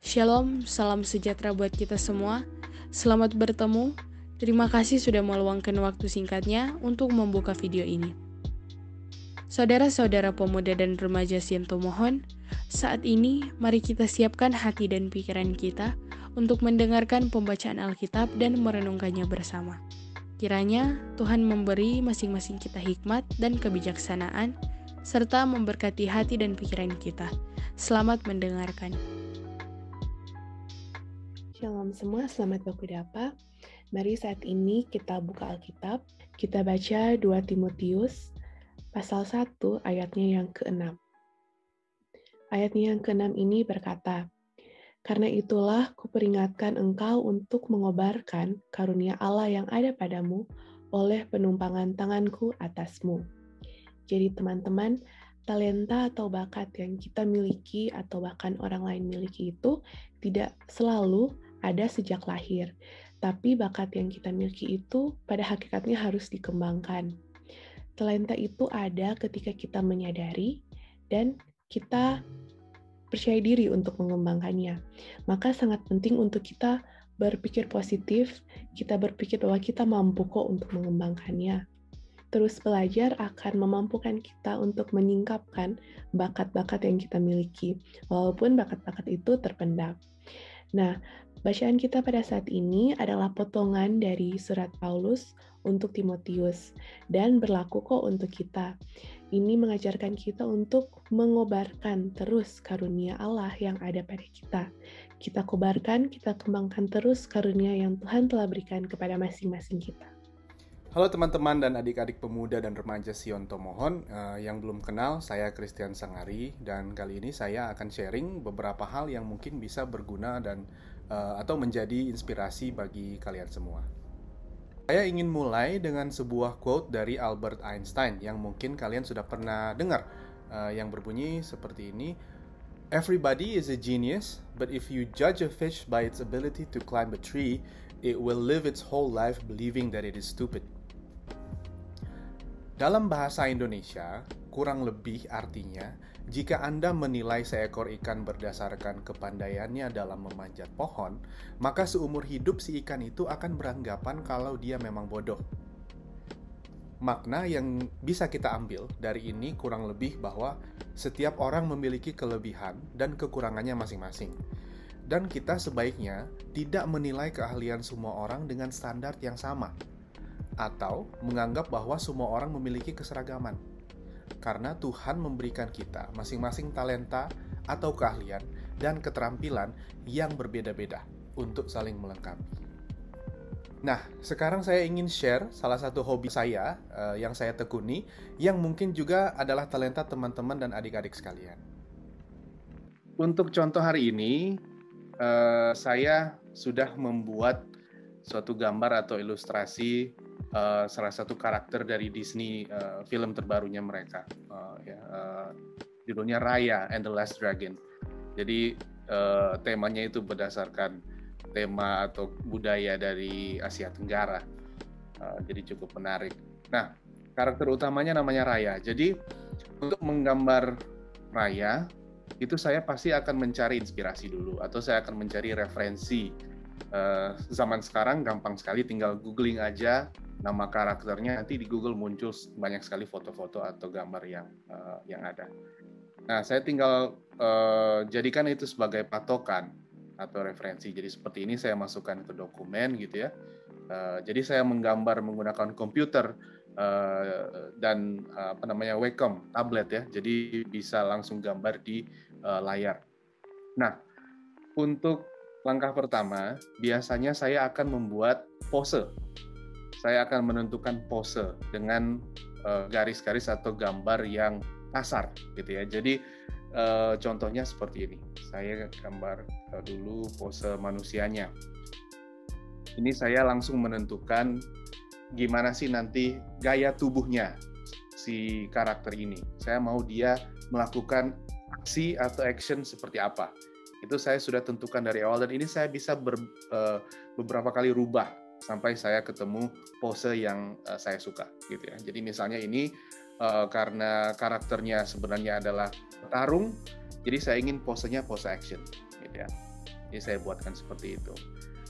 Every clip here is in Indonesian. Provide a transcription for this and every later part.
Shalom, salam sejahtera buat kita semua. Selamat bertemu. Terima kasih sudah meluangkan waktu singkatnya untuk membuka video ini. Saudara-saudara pemuda dan remaja Siento mohon, saat ini mari kita siapkan hati dan pikiran kita untuk mendengarkan pembacaan Alkitab dan merenungkannya bersama. Kiranya Tuhan memberi masing-masing kita hikmat dan kebijaksanaan, serta memberkati hati dan pikiran kita. Selamat mendengarkan. Shalom semua, selamat berkudapa. Mari saat ini kita buka Alkitab. Kita baca 2 Timotius pasal 1 ayatnya yang ke-6. Ayatnya yang ke-6 ini berkata, "Karena itulah kuperingatkan engkau untuk mengobarkan karunia Allah yang ada padamu oleh penumpangan tanganku atasmu." Jadi teman-teman, talenta atau bakat yang kita miliki atau bahkan orang lain miliki itu tidak selalu ada sejak lahir, tapi bakat yang kita miliki itu pada hakikatnya harus dikembangkan. Talenta itu ada ketika kita menyadari dan kita percaya diri untuk mengembangkannya. Maka sangat penting untuk kita berpikir positif, kita berpikir bahwa kita mampu kok untuk mengembangkannya. Terus belajar akan memampukan kita untuk menyingkapkan bakat-bakat yang kita miliki, walaupun bakat-bakat itu terpendam. Nah, bacaan kita pada saat ini adalah potongan dari surat Paulus untuk Timotius, dan berlaku kok untuk kita. Ini mengajarkan kita untuk mengobarkan terus karunia Allah yang ada pada kita. Kita kobarkan, kita kembangkan terus karunia yang Tuhan telah berikan kepada masing-masing kita. Halo teman-teman dan adik-adik pemuda dan remaja Siento mohon, yang belum kenal, saya Christian Sangari, dan kali ini saya akan sharing beberapa hal yang mungkin bisa berguna dan atau menjadi inspirasi bagi kalian semua. Saya ingin mulai dengan sebuah quote dari Albert Einstein yang mungkin kalian sudah pernah dengar, yang berbunyi seperti ini: "Everybody is a genius, but if you judge a fish by its ability to climb a tree, it will live its whole life believing that it is stupid." Dalam bahasa Indonesia, kurang lebih artinya, jika Anda menilai seekor ikan berdasarkan kepandaiannya dalam memanjat pohon, maka seumur hidup si ikan itu akan beranggapan kalau dia memang bodoh. Makna yang bisa kita ambil dari ini kurang lebih bahwa setiap orang memiliki kelebihan dan kekurangannya masing-masing. Dan kita sebaiknya tidak menilai keahlian semua orang dengan standar yang sama, atau menganggap bahwa semua orang memiliki keseragaman. Karena Tuhan memberikan kita masing-masing talenta atau keahlian dan keterampilan yang berbeda-beda untuk saling melengkapi. Nah, sekarang saya ingin share salah satu hobi saya yang saya tekuni, yang mungkin juga adalah talenta teman-teman dan adik-adik sekalian. Untuk contoh hari ini, saya sudah membuat suatu gambar atau ilustrasi salah satu karakter dari Disney film terbarunya mereka, judulnya Raya and the Last Dragon. Jadi temanya itu berdasarkan tema atau budaya dari Asia Tenggara, jadi cukup menarik. Nah, karakter utamanya namanya Raya. Jadi untuk menggambar Raya itu saya pasti akan mencari inspirasi dulu, atau saya akan mencari referensi. Zaman sekarang gampang sekali, tinggal googling aja nama karakternya, nanti di Google muncul banyak sekali foto-foto atau gambar yang ada. Nah, saya tinggal jadikan itu sebagai patokan atau referensi. Jadi seperti ini saya masukkan ke dokumen gitu ya. Jadi saya menggambar menggunakan komputer dan Wacom tablet ya. Jadi bisa langsung gambar di layar. Nah, untuk langkah pertama, biasanya saya akan membuat pose. Saya akan menentukan pose dengan garis-garis atau gambar yang kasar gitu ya. Jadi contohnya seperti ini. Saya gambar dulu pose manusianya. Ini saya langsung menentukan gimana sih nanti gaya tubuhnya si karakter ini. Saya mau dia melakukan aksi atau action seperti apa. Itu saya sudah tentukan dari awal, dan ini saya bisa beberapa kali rubah sampai saya ketemu pose yang saya suka gitu ya. Jadi misalnya ini karena karakternya sebenarnya adalah petarung, jadi saya ingin posenya pose action gitu ya. Jadi saya buatkan seperti itu.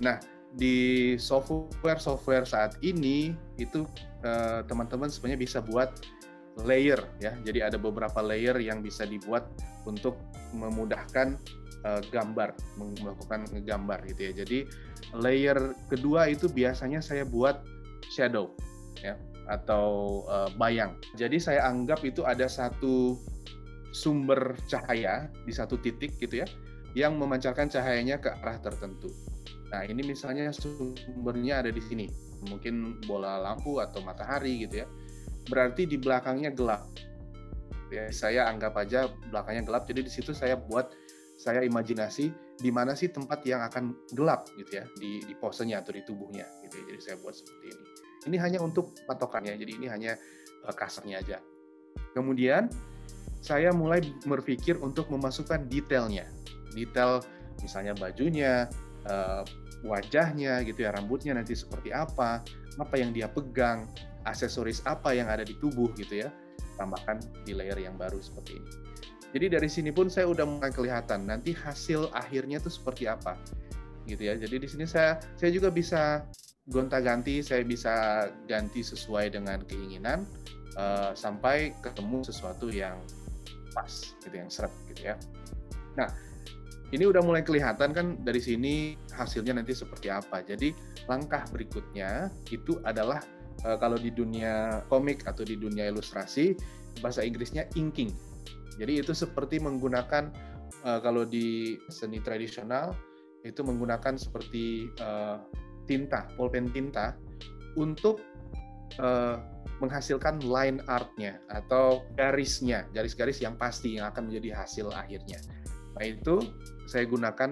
Nah, di software saat ini itu teman-teman sebenarnya bisa buat layer ya. Jadi ada beberapa layer yang bisa dibuat untuk memudahkan melakukan gambar gitu ya. Jadi layer kedua itu biasanya saya buat shadow ya, atau bayang. Jadi saya anggap itu ada satu sumber cahaya di satu titik gitu ya, yang memancarkan cahayanya ke arah tertentu. Nah, ini misalnya sumbernya ada di sini, mungkin bola lampu atau matahari gitu ya. Berarti di belakangnya gelap. Ya, saya anggap aja belakangnya gelap, jadi di situ saya imajinasi di mana sih tempat yang akan gelap gitu ya, di posenya atau di tubuhnya gitu ya. Jadi saya buat seperti ini. Ini hanya untuk patokannya, jadi ini hanya kasarnya aja. Kemudian saya mulai berpikir untuk memasukkan detailnya. Detail misalnya bajunya, wajahnya gitu ya, rambutnya nanti seperti apa yang dia pegang, aksesoris apa yang ada di tubuh gitu ya, tambahkan di layer yang baru seperti ini. Jadi dari sini pun saya udah mulai kelihatan nanti hasil akhirnya itu seperti apa gitu ya. Jadi di sini saya juga bisa gonta-ganti, saya bisa ganti sesuai dengan keinginan sampai ketemu sesuatu yang pas gitu, yang seret gitu ya. Nah, ini udah mulai kelihatan kan dari sini hasilnya nanti seperti apa. Jadi langkah berikutnya itu adalah kalau di dunia komik atau di dunia ilustrasi, bahasa Inggrisnya inking. Jadi itu seperti menggunakan kalau di seni tradisional itu menggunakan seperti tinta, pulpen tinta untuk menghasilkan line art-nya atau garis-garis yang pasti yang akan menjadi hasil akhirnya. Nah, itu saya gunakan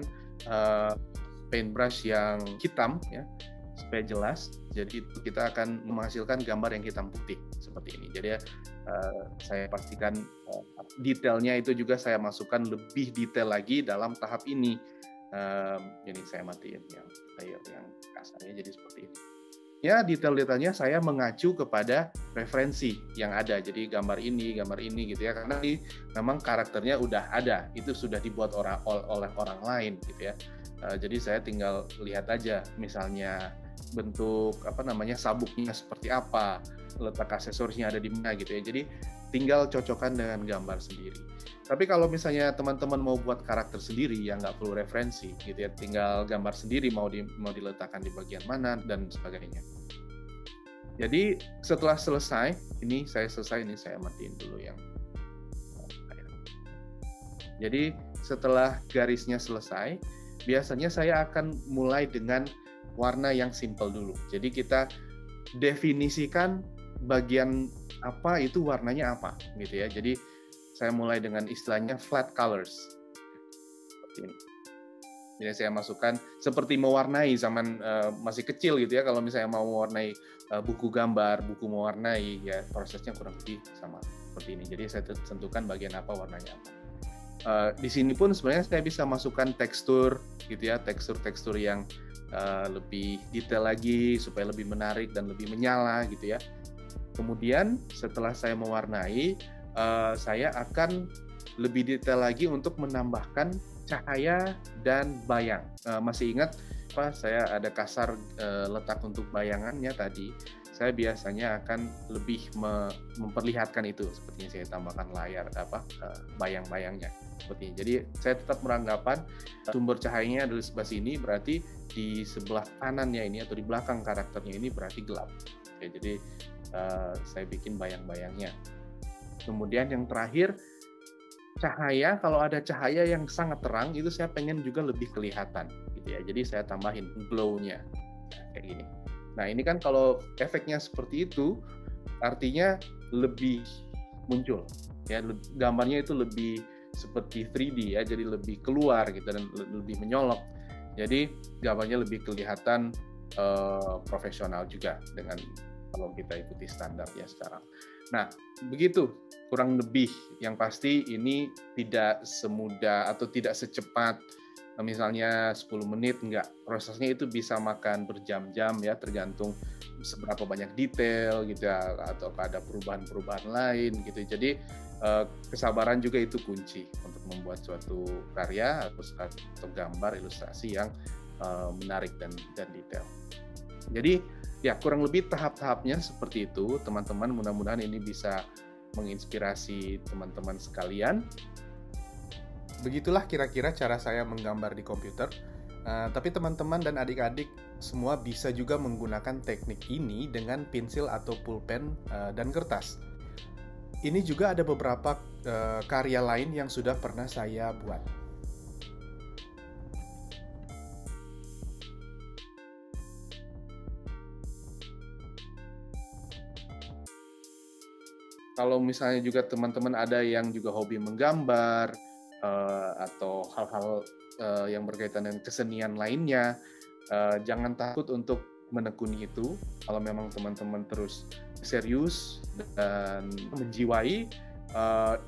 paintbrush yang hitam ya, supaya jelas. Jadi itu kita akan menghasilkan gambar yang hitam putih seperti ini. Jadi saya pastikan detailnya itu juga saya masukkan lebih detail lagi dalam tahap ini. Jadi saya matiin yang layer yang kasarnya jadi seperti ini. Ya, detail-detailnya saya mengacu kepada referensi yang ada. Jadi gambar ini gitu ya. Karena ini memang karakternya udah ada, itu sudah dibuat oleh orang lain gitu ya. Jadi saya tinggal lihat aja, misalnya bentuk sabuknya seperti apa, letak aksesorisnya ada di mana gitu ya. Jadi tinggal cocokkan dengan gambar sendiri. Tapi kalau misalnya teman-teman mau buat karakter sendiri yang nggak perlu referensi gitu ya, tinggal gambar sendiri mau diletakkan di bagian mana dan sebagainya. Jadi setelah selesai, ini saya matiin dulu yang. Jadi setelah garisnya selesai, biasanya saya akan mulai dengan warna yang simple dulu. Jadi kita definisikan bagian apa itu warnanya apa gitu ya. Jadi saya mulai dengan istilahnya flat colors. Seperti ini. Jadi saya masukkan seperti mewarnai zaman masih kecil gitu ya. Kalau misalnya mau mewarnai buku gambar, buku mewarnai ya prosesnya kurang lebih sama seperti ini. Jadi saya tentukan bagian apa warnanya apa. Di sini pun sebenarnya saya bisa masukkan tekstur gitu ya, tekstur yang lebih detail lagi supaya lebih menarik dan lebih menyala gitu ya. Kemudian setelah saya mewarnai, saya akan lebih detail lagi untuk menambahkan cahaya dan bayang. Masih ingat saya ada kasar letak untuk bayangannya tadi. Saya biasanya akan lebih memperlihatkan itu, sepertinya saya tambahkan layar bayang-bayangnya seperti ini. Jadi saya tetap beranggapan sumber cahayanya dari sebelah sini, berarti di sebelah kanannya ini atau di belakang karakternya ini berarti gelap. Oke, jadi saya bikin bayang-bayangnya. Kemudian yang terakhir, cahaya. Kalau ada cahaya yang sangat terang, itu saya pengen juga lebih kelihatan gitu ya. Jadi saya tambahin glow-nya kayak gini. Nah, ini kan kalau efeknya seperti itu, artinya lebih muncul ya, gambarnya itu lebih seperti 3D ya, jadi lebih keluar gitu dan lebih menyolok. Jadi gambarnya lebih kelihatan profesional juga dengan kalau kita ikuti standar ya sekarang. Nah, begitu kurang lebih. Yang pasti ini tidak semudah atau tidak secepat misalnya 10 menit, enggak. Prosesnya itu bisa makan berjam-jam ya, tergantung seberapa banyak detail gitu ya, atau ada perubahan-perubahan lain gitu. Jadi kesabaran juga itu kunci untuk membuat suatu karya atau gambar ilustrasi yang menarik dan detail. Jadi ya kurang lebih tahap-tahapnya seperti itu, teman-teman. Mudah-mudahan ini bisa menginspirasi teman-teman sekalian. Begitulah kira-kira cara saya menggambar di komputer. Tapi teman-teman dan adik-adik semua bisa juga menggunakan teknik ini dengan pensil atau pulpen dan kertas. Ini juga ada beberapa karya lain yang sudah pernah saya buat. Kalau misalnya juga teman-teman ada yang juga hobi menggambar atau hal-hal yang berkaitan dengan kesenian lainnya, jangan takut untuk menekuni itu. Kalau memang teman-teman terus serius dan menjiwai,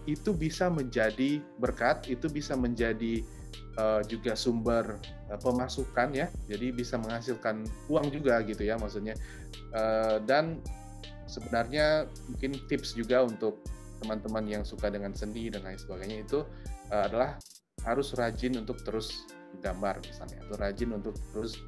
itu bisa menjadi berkat, itu bisa menjadi juga sumber pemasukan ya, jadi bisa menghasilkan uang juga gitu ya maksudnya. Dan sebenarnya mungkin tips juga untuk teman-teman yang suka dengan seni dan lain sebagainya itu adalah harus rajin untuk terus gambar misalnya, atau rajin untuk terus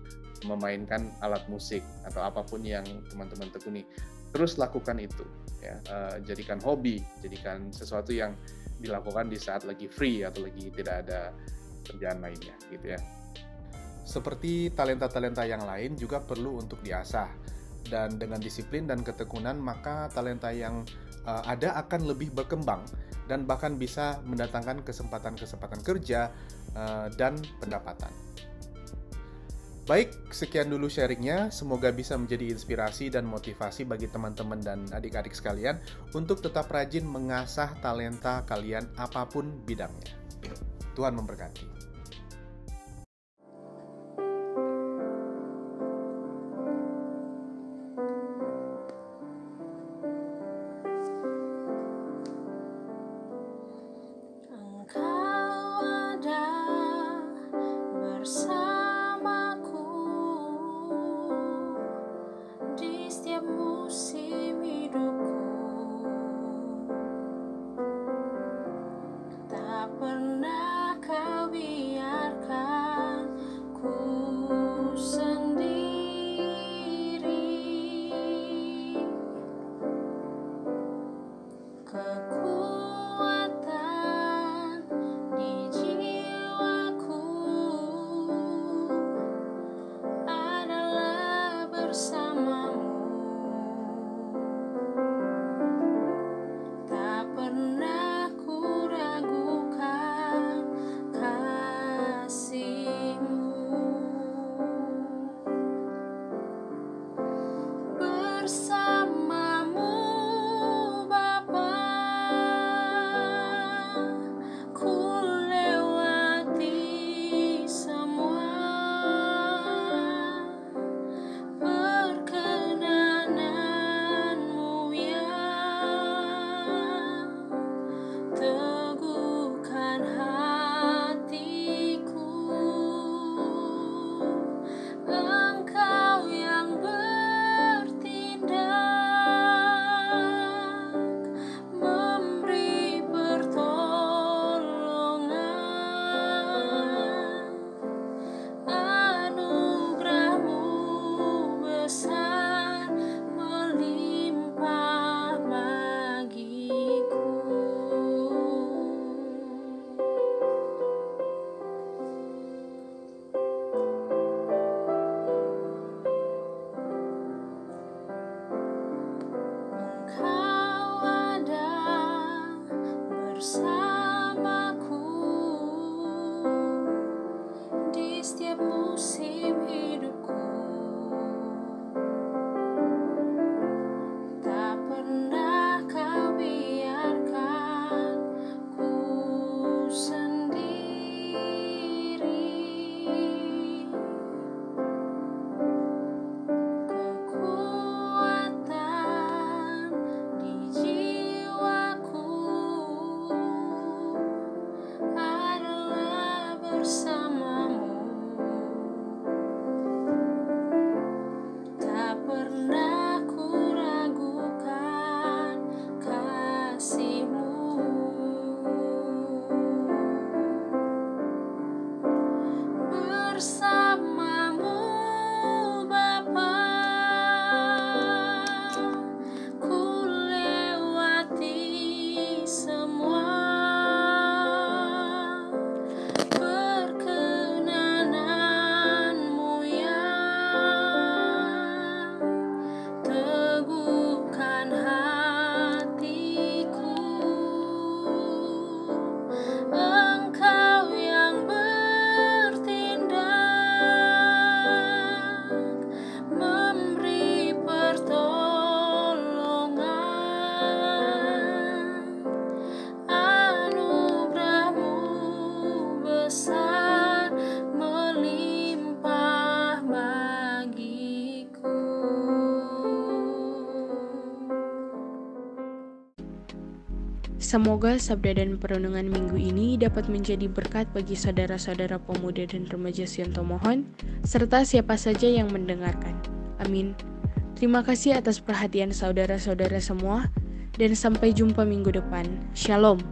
memainkan alat musik atau apapun yang teman-teman tekuni. Terus lakukan itu ya, jadikan hobi, jadikan sesuatu yang dilakukan di saat lagi free atau lagi tidak ada kerjaan lainnya gitu ya. Seperti talenta-talenta yang lain juga perlu untuk diasah, dan dengan disiplin dan ketekunan maka talenta yang ada akan lebih berkembang dan bahkan bisa mendatangkan kesempatan-kesempatan kerja dan pendapatan. Baik, sekian dulu sharingnya. Semoga bisa menjadi inspirasi dan motivasi bagi teman-teman dan adik-adik sekalian untuk tetap rajin mengasah talenta kalian apapun bidangnya. Tuhan memberkati. Musim hidupku tak pernah kau Semoga sabda dan perenungan minggu ini dapat menjadi berkat bagi saudara-saudara pemuda dan remaja Sion Tomohon, serta siapa saja yang mendengarkan. Amin. Terima kasih atas perhatian saudara-saudara semua, dan sampai jumpa minggu depan. Shalom.